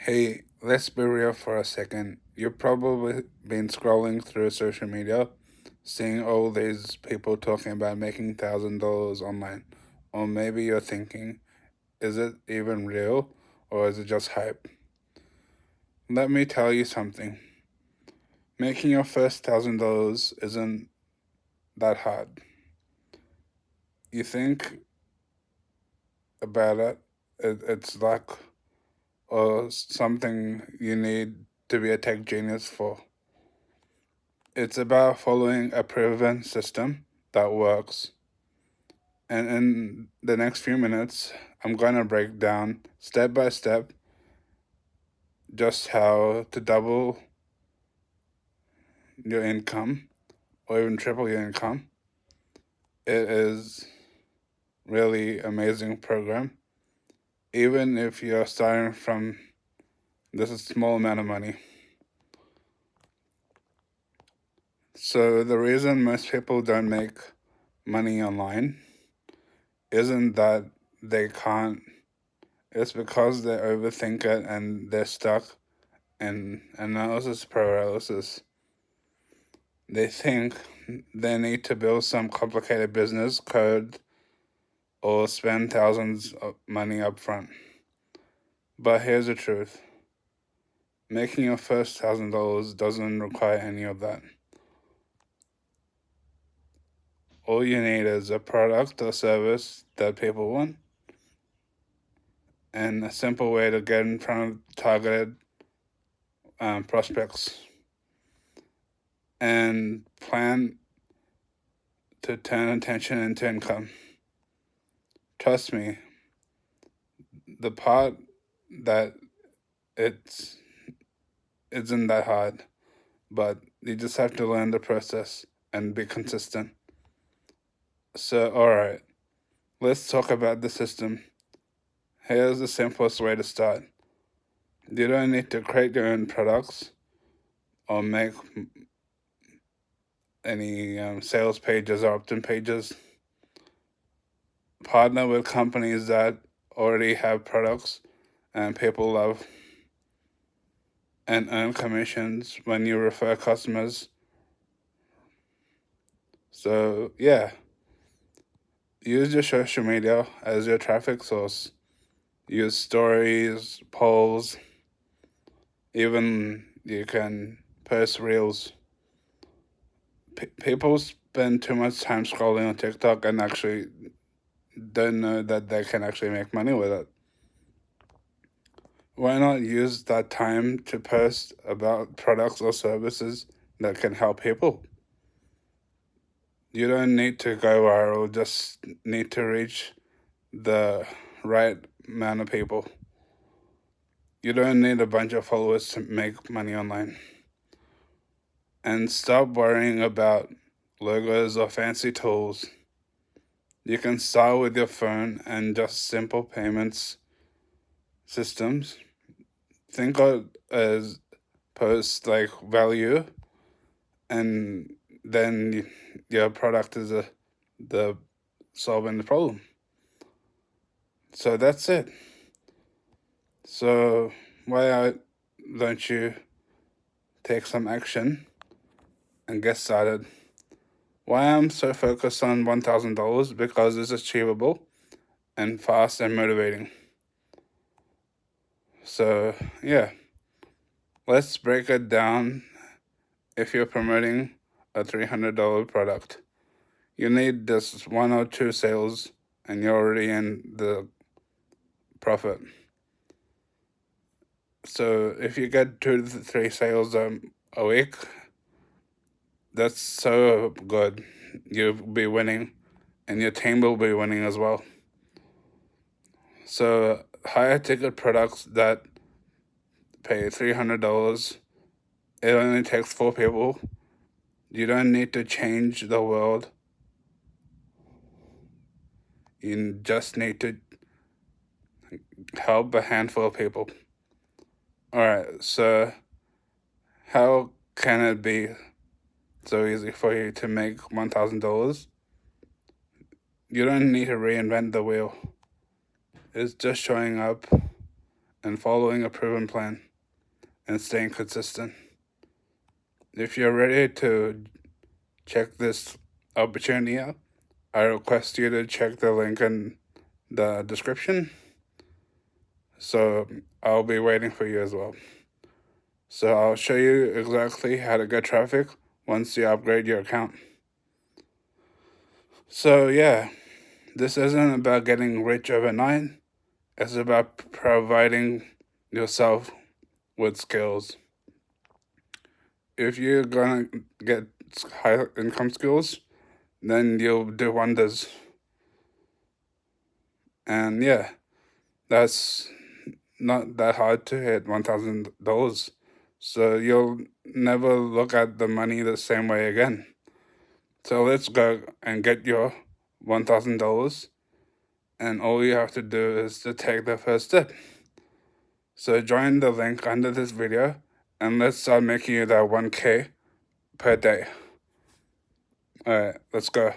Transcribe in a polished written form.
Hey, let's be real for a second. You've probably been scrolling through social media, seeing all these people talking about making $1,000 online. Or maybe you're thinking, is it even real or is it just hype? Let me tell you something. Making your first $1,000 isn't that hard. You think about it's luck or something you need to be a tech genius for. It's about following a proven system that works. And in the next few minutes, I'm going to break down step by step just how to double your income or even triple your income. It is really amazing program. Even if you're starting from this small amount of money. So the reason most people don't make money online isn't that they can't. It's because they overthink it and they're stuck in analysis paralysis. They think they need to build some complicated business code or spend thousands of money up front. But here's the truth. Making your first $1,000 doesn't require any of that. All you need is a product or service that people want and a simple way to get in front of targeted prospects and plan to turn attention into income. Trust me, the part that it's isn't that hard, but you just have to learn the process and be consistent. So, all right, let's talk about the system. Here's the simplest way to start. You don't need to create your own products or make any sales pages or opt-in pages. Partner with companies that already have products and people love, and earn commissions when you refer customers. So, yeah, use your social media as your traffic source. Use stories, polls, even you can post reels. People spend too much time scrolling on TikTok and actually don't know that they can actually make money with it. Why not use that time to post about products or services that can help people? You don't need to go viral, just need to reach the right amount of people. You don't need a bunch of followers to make money online. And stop worrying about logos or fancy tools. You can start with your phone and just simple payments systems. Think of it as post like value, and then your product is the solving the problem. So that's it. So why don't you take some action and get started? Why I'm so focused on $1,000? Because it's achievable and fast and motivating. So yeah, let's break it down. If you're promoting a $300 product, you need just one or two sales and you're already in the profit. So if you get 2 to 3 sales a week, that's so good. You'll be winning and your team will be winning as well. So higher ticket products that pay $300, it only takes 4 people. You don't need to change the world. You just need to help a handful of people. All right, so how can it be so easy for you to make $1,000? You don't need to reinvent the wheel. It's just showing up and following a proven plan and staying consistent. If you're ready to check this opportunity out, I request you to check the link in the description. So I'll be waiting for you as well. So I'll show you exactly how to get traffic once you upgrade your account. So yeah, this isn't about getting rich overnight. It's about providing yourself with skills. If you're gonna get high income skills, then you'll do wonders. And yeah, that's not that hard to hit $1,000. So you'll never look at the money the same way again. So let's go and get your $1,000. And all you have to do is to take the first step. So join the link under this video and let's start making you that 1K per day. Alright, let's go.